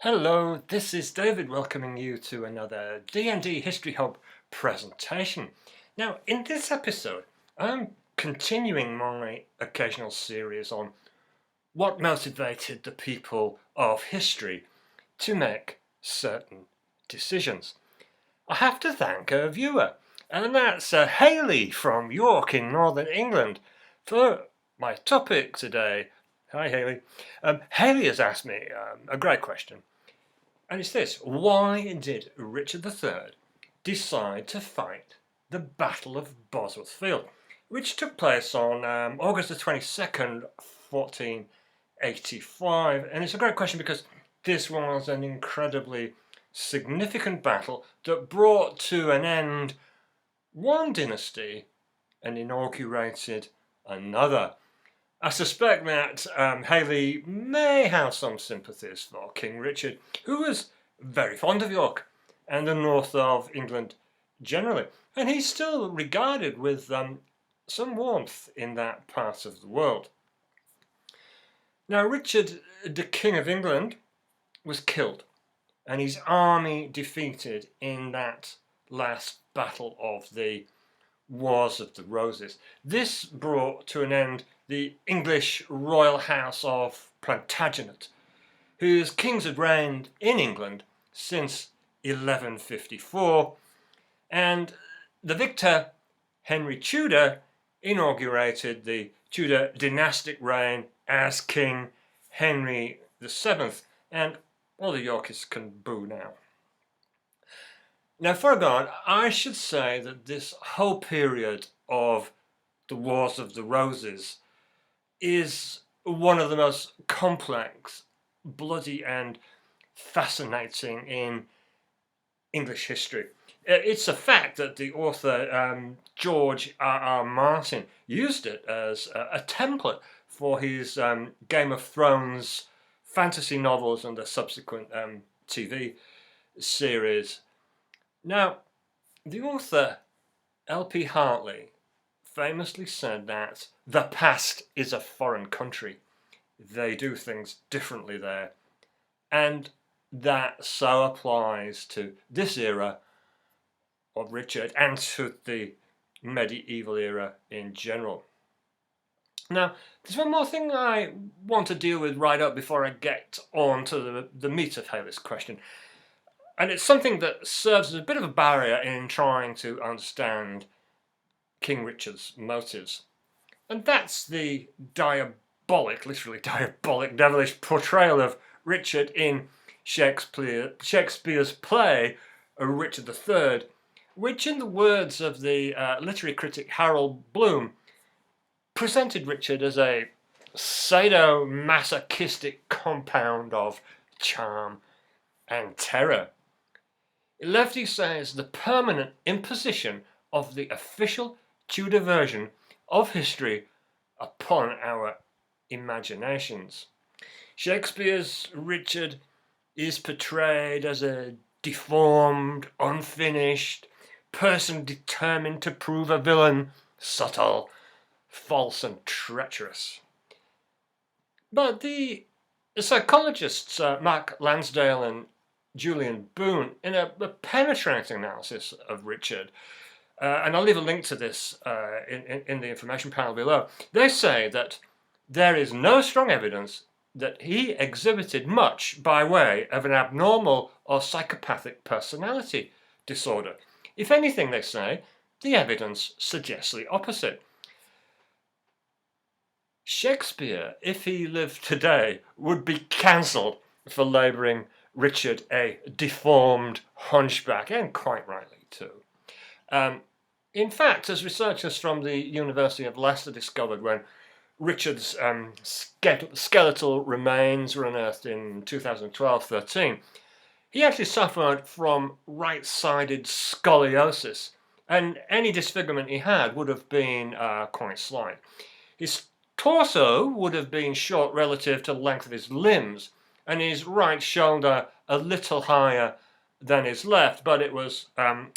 Hello, this is David welcoming you to another D&D History Hub presentation. Now, in this episode, I'm continuing my occasional series on what motivated the people of history to make certain decisions. I have to thank a viewer, and that's Hayley from York in Northern England for my topic today. Hi, Hayley. Hayley has asked me a great question. And it's this: why did Richard III decide to fight the Battle of Bosworth Field, which took place on August the 22nd, 1485? And it's a great question because this was an incredibly significant battle that brought to an end one dynasty and inaugurated another. I suspect that Hayley may have some sympathies for King Richard, who was very fond of York and the north of England generally, and he's still regarded with some warmth in that part of the world. Now, Richard, the King of England, was killed and his army defeated in that last battle of the Wars of the Roses. This brought to an end the English royal house of Plantagenet, whose kings had reigned in England since 1154, and the victor, Henry Tudor, inaugurated the Tudor dynastic reign as King Henry VII, and all the Yorkists can boo now. Now, for a guard, I should say that this whole period of the Wars of the Roses is one of the most complex, bloody and fascinating in English history. It's a fact that the author George R.R. Martin used it as a template for his Game of Thrones fantasy novels and the subsequent TV series. Now, the author L.P. Hartley famously said that the past is a foreign country. They do things differently there. And that so applies to this era of Richard and to the medieval era in general. Now, there's one more thing I want to deal with right up before I get on to the meat of Hayley's question. And it's something that serves as a bit of a barrier in trying to understand King Richard's motives. And that's the literally diabolic, devilish portrayal of Richard in Shakespeare's play, Richard III, which, in the words of the literary critic Harold Bloom, presented Richard as a sadomasochistic compound of charm and terror. Lefty says the permanent imposition of the official Tudor version of history upon our imaginations. Shakespeare's Richard is portrayed as a deformed, unfinished person determined to prove a villain, subtle, false and treacherous. But the psychologists Mark Lansdale and Julian Burne, in a penetrating analysis of Richard, and I'll leave a link to this in the information panel below, they say that there is no strong evidence that he exhibited much by way of an abnormal or psychopathic personality disorder. If anything, they say, the evidence suggests the opposite. Shakespeare, if he lived today, would be cancelled for labelling Richard a deformed hunchback, and quite rightly too. In fact, as researchers from the University of Leicester discovered when Richard's skeletal remains were unearthed in 2012-13, he actually suffered from right-sided scoliosis, and any disfigurement he had would have been quite slight. His torso would have been short relative to the length of his limbs, and his right shoulder a little higher than his left, but it was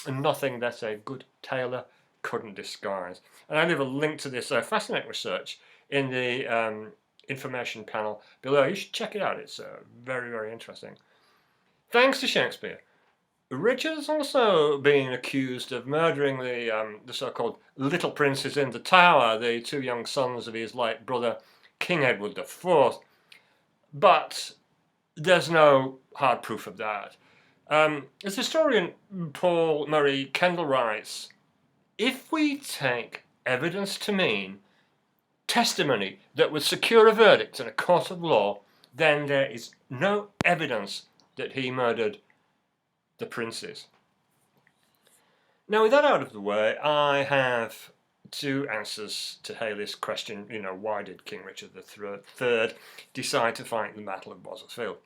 nothing that a good tailor couldn't disguise. And I leave a link to this fascinating research in the information panel below. You should check it out. It's very, very interesting. Thanks to Shakespeare, Richard has also been accused of murdering the so-called little princes in the Tower, the two young sons of his late brother, King Edward IV. But there's no hard proof of that. As historian Paul Murray Kendall writes, if we take evidence to mean testimony that would secure a verdict in a court of law, then there is no evidence that he murdered the princes. Now, with that out of the way, I have two answers to Hayley's question, why did King Richard III decide to fight the Battle of Bosworth Field?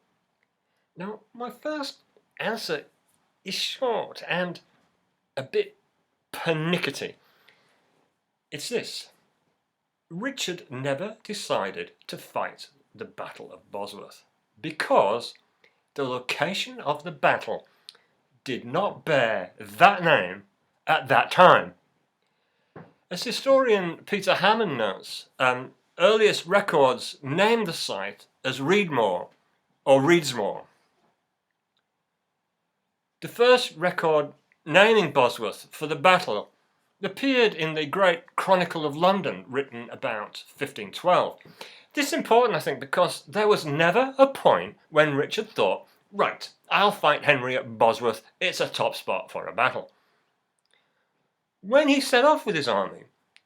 Now, my first answer is short and a bit pernickety. It's this. Richard never decided to fight the Battle of Bosworth because the location of the battle did not bear that name at that time. As historian Peter Hammond notes, earliest records named the site as Reedmore or Reedsmore. The first record naming Bosworth for the battle appeared in the Great Chronicle of London, written about 1512. This is important, I think, because there was never a point when Richard thought, right, I'll fight Henry at Bosworth, it's a top spot for a battle. When he set off with his army,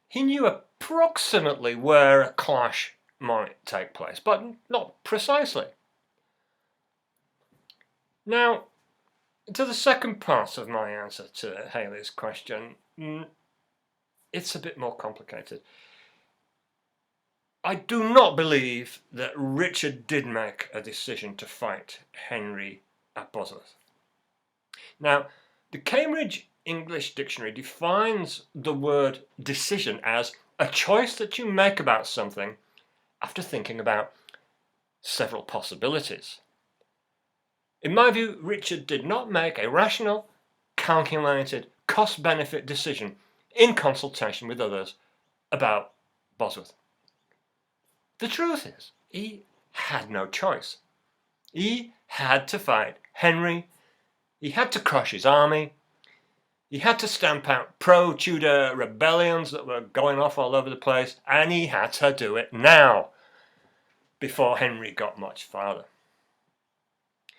he knew approximately where a clash might take place, but not precisely. Now, to the second part of my answer to Hayley's question, it's a bit more complicated. I do not believe that Richard did make a decision to fight Henry at Bosworth. Now, the Cambridge English Dictionary defines the word decision as a choice that you make about something after thinking about several possibilities. In my view, Richard did not make a rational, calculated, cost-benefit decision in consultation with others about Bosworth. The truth is, he had no choice. He had to fight Henry, he had to crush his army, he had to stamp out pro-Tudor rebellions that were going off all over the place, and he had to do it now, before Henry got much farther.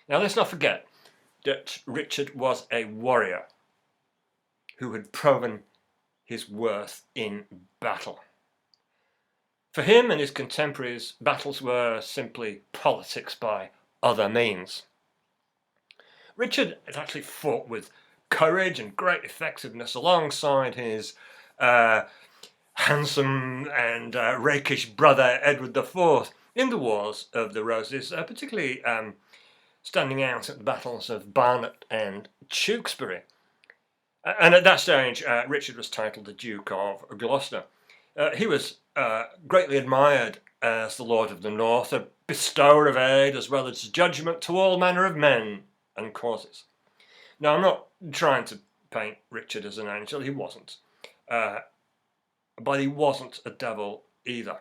Now, let's not forget that Richard was a warrior who had proven his worth in battle. For him and his contemporaries, battles were simply politics by other means. Richard had actually fought with courage and great effectiveness alongside his handsome and rakish brother Edward IV in the Wars of the Roses, particularly standing out at the battles of Burne and Tewkesbury. And at that stage, Richard was titled the Duke of Gloucester. He was greatly admired as the Lord of the North, a bestower of aid as well as judgment to all manner of men and causes. Now, I'm not trying to paint Richard as an angel, he wasn't. But he wasn't a devil either.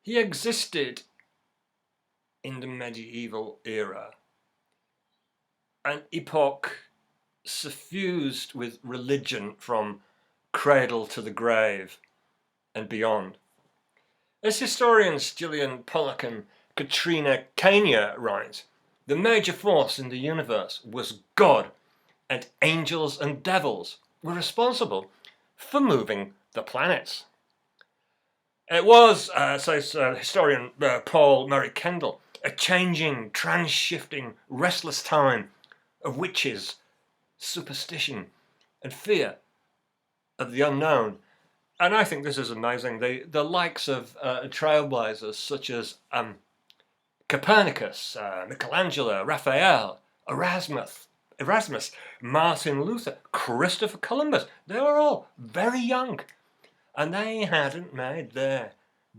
He existed in the medieval era, an epoch suffused with religion from cradle to the grave and beyond. As historians Gillian Pollock and Katrina Kania write, the major force in the universe was God, and angels and devils were responsible for moving the planets. It was, says historian Paul Murray Kendall, a changing, trans-shifting, restless time of witches, superstition, and fear of the unknown. And I think this is amazing. The likes of trailblazers such as Copernicus, Michelangelo, Raphael, Erasmus, Martin Luther, Christopher Columbus, they were all very young. And they hadn't made their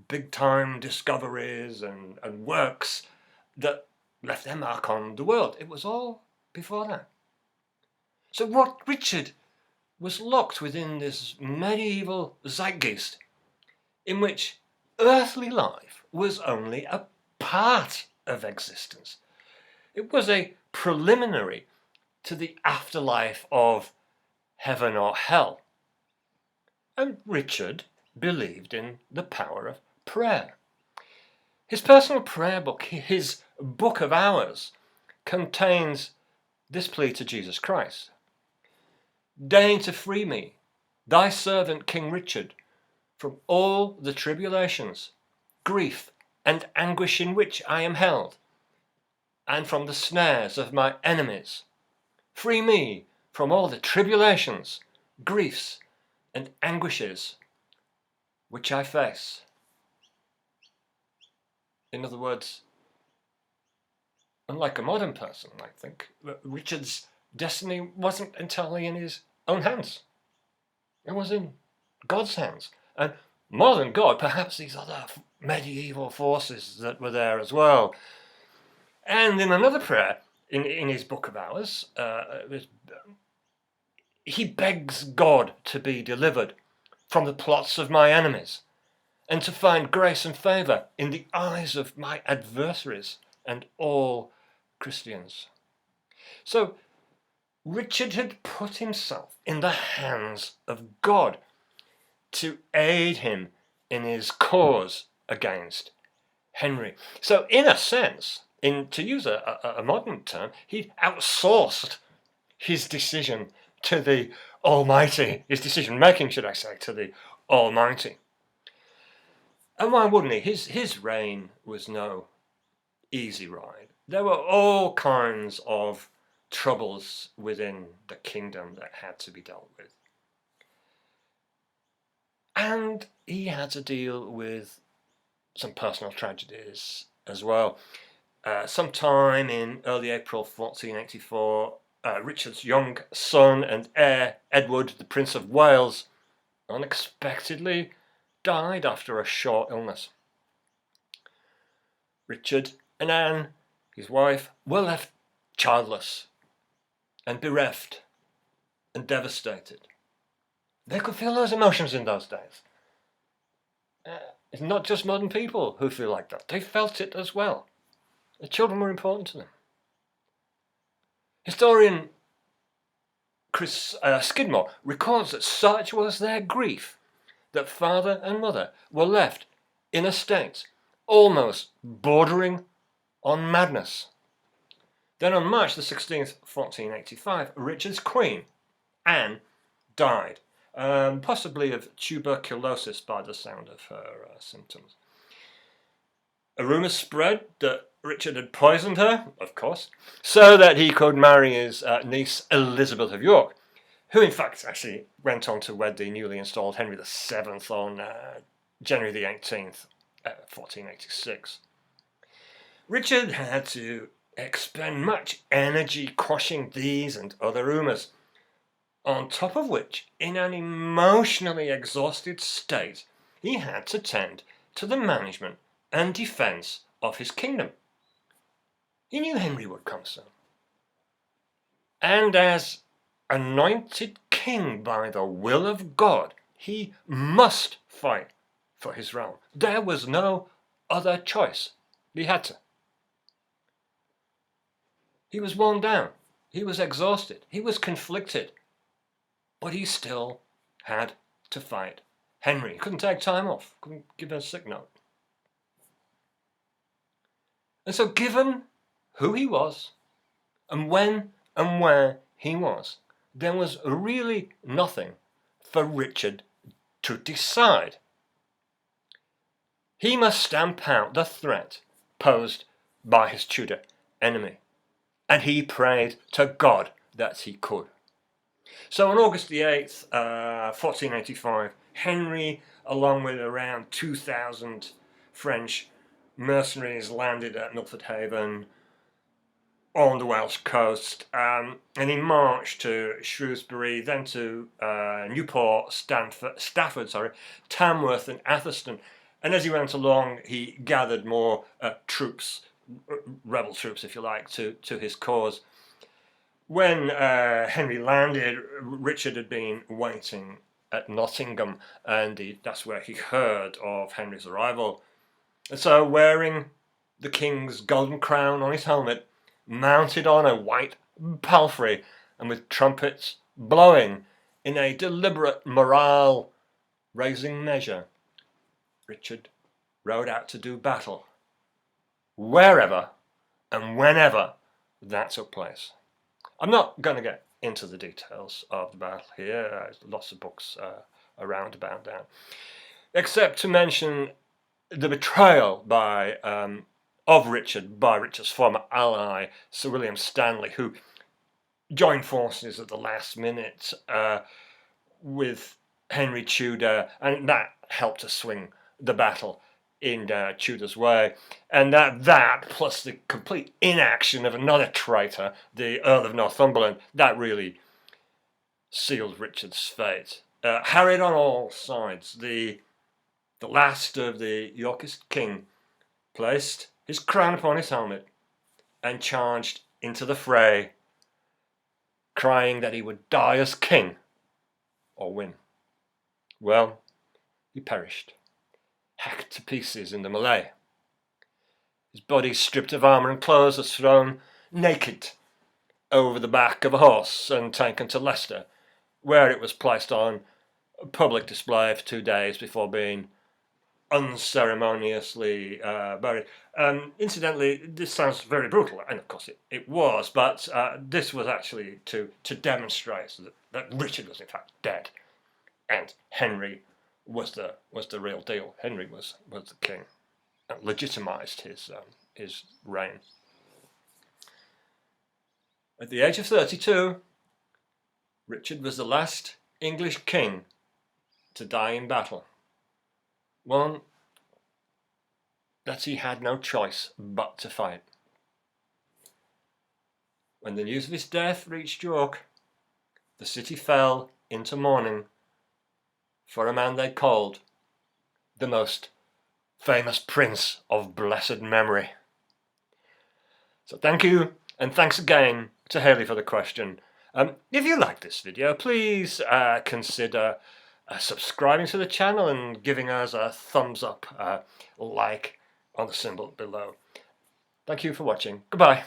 big-time discoveries and works that left their mark on the world. It was all before that. So what Richard was locked within this medieval zeitgeist in which earthly life was only a part of existence. It was a preliminary to the afterlife of heaven or hell. And Richard believed in the power of prayer. His personal prayer book, his Book of Hours, contains this plea to Jesus Christ. Deign to free me, thy servant King Richard, from all the tribulations, grief, and anguish in which I am held, and from the snares of my enemies. Free me from all the tribulations, griefs, and anguishes which I face. In other words, unlike a modern person, I think, Richard's destiny wasn't entirely in his own hands. It was in God's hands. And more than God, perhaps these other medieval forces that were there as well. And in another prayer, in his Book of Hours, he begs God to be delivered from the plots of my enemies, and to find grace and favour in the eyes of my adversaries and all Christians. So Richard had put himself in the hands of God to aid him in his cause against Henry. So in a sense, to use a modern term, he outsourced his decision to the Almighty, his decision making, should I say, to the Almighty. And why wouldn't he? His reign was no easy ride. There were all kinds of troubles within the kingdom that had to be dealt with. And he had to deal with some personal tragedies as well. Sometime in early April 1484, Richard's young son and heir, Edward, the Prince of Wales, unexpectedly died after a short illness. Richard and Anne, his wife, were left childless and bereft and devastated. They could feel those emotions in those days. It's not just modern people who feel like that. They felt it as well. The children were important to them. Historian Chris Skidmore records that such was their grief that father and mother were left in a state almost bordering on madness. Then on March the 16th, 1485, Richard's queen, Anne, died, possibly of tuberculosis by the sound of her symptoms. A rumour spread that Richard had poisoned her, of course, so that he could marry his niece Elizabeth of York, who in fact actually went on to wed the newly installed Henry VII on January the 18th, 1486. Richard had to expend much energy quashing these and other rumours, on top of which, in an emotionally exhausted state, he had to tend to the management and defence of his kingdom. He knew Henry would come soon. And as anointed king by the will of God, he must fight for his realm. There was no other choice. He had to. He was worn down. He was exhausted. He was conflicted. But he still had to fight Henry. He couldn't take time off. Couldn't give a sick note. And so given who he was, and when and where he was, there was really nothing for Richard to decide. He must stamp out the threat posed by his Tudor enemy, and he prayed to God that he could. So on August the 8th, 1485, Henry, along with around 2,000 French mercenaries, landed at Milford Haven on the Welsh coast, and he marched to Shrewsbury, then to Newport, Stafford, Tamworth and Atherstone. And as he went along, he gathered more troops, rebel troops if you like, to his cause. When Henry landed, Richard had been waiting at Nottingham, and that's where he heard of Henry's arrival. And so, wearing the king's golden crown on his helmet, mounted on a white palfrey and with trumpets blowing in a deliberate morale-raising measure, Richard rode out to do battle, wherever and whenever that took place. I'm not going to get into the details of the battle here. There's lots of books around about that, except to mention the betrayal of Richard by Richard's former ally, Sir William Stanley, who joined forces at the last minute with Henry Tudor, and that helped to swing the battle in Tudor's way. And that plus the complete inaction of another traitor, the Earl of Northumberland, that really sealed Richard's fate. Harried on all sides, the last of the Yorkist king placed his crown upon his helmet and charged into the fray, crying that he would die as king or win. Well, he perished, hacked to pieces in the melee. His body, stripped of armour and clothes, was thrown naked over the back of a horse and taken to Leicester, where it was placed on public display for 2 days before being unceremoniously buried. Incidentally, this sounds very brutal, and of course it was, but this was actually to demonstrate that Richard was in fact dead, and Henry was the real deal. Henry was the king, and legitimised his reign. At the age of 32, Richard was the last English king to die in battle. One that he had no choice but to fight. When the news of his death reached York, the city fell into mourning for a man they called the most famous prince of blessed memory. So thank you, and thanks again to Haley for the question. If you like this video, please consider subscribing to the channel and giving us a thumbs up, like on the symbol below. Thank you for watching. Goodbye.